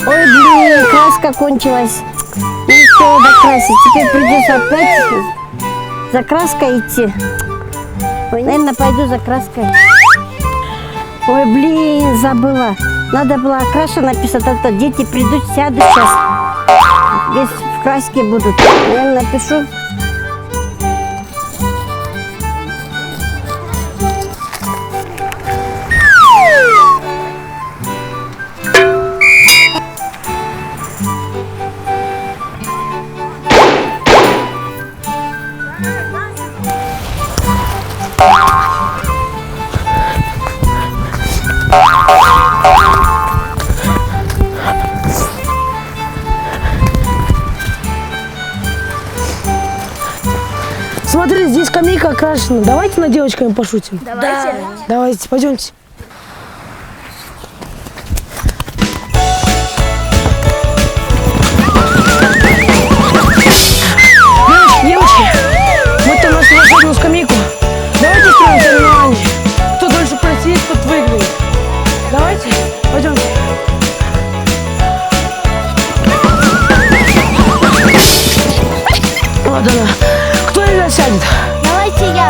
Ой, блин, краска кончилась. Не успела докрасить. Теперь придется опять за краской идти. Ой, наверное, пойду за краской. Ой, блин, забыла. Надо было окраша написать, а то дети придут, сядут сейчас. Весь в краске будут. Наверное, напишу. Смотри, здесь скамейка окрашена. Давайте над девочками пошутим. Давайте. Давайте, пойдемте. Девочки, мы-то нашли волшебную скамейку. Давайте устроим соревнование. Кто дольше просидит, тот выиграет. Давайте, пойдемте. Вот она. Кто ее сядет? Давайте я.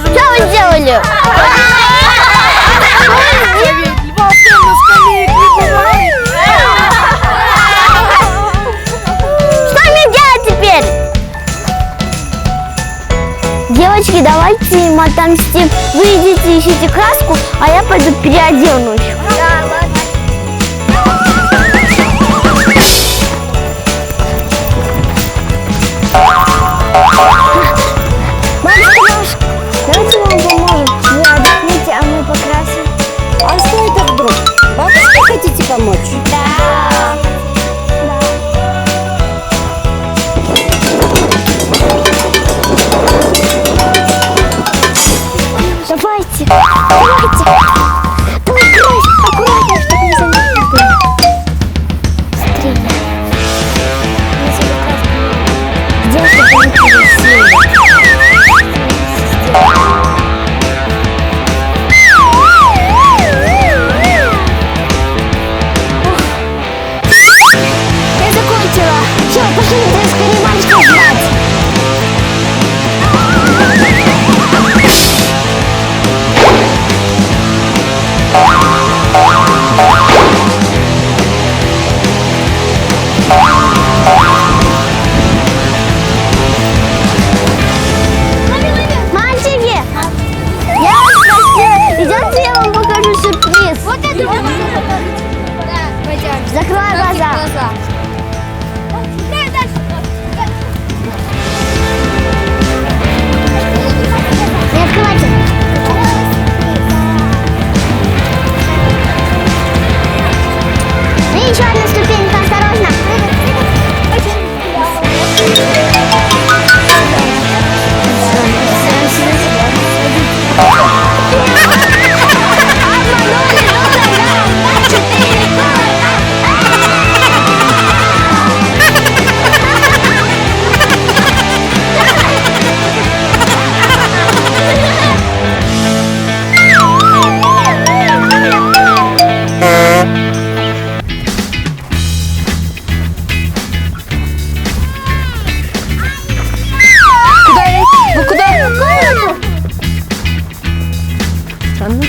Что вы сделали? Что мне делать теперь? Девочки, давайте им отомстим. Вы идите, ищите краску, а я пойду переоденусь. Бабушка, давайте вам поможем. Вы отдохните, а мы покрасим. А что это вдруг? Бабушке хотите помочь? Да. Давайте, давайте. Давай, крась, аккуратно, чтобы не заметно было. Быстрее. Где это получилось? Я закончила. Все, пошли, скорее мальчика ждать. Мальчики, я вас спросила, идемте, я вам покажу сюрприз. Вот это вот. Да, пойдем. Закрывай глаза. Не открывайте. И еще одна ступенька, осторожно. Странно.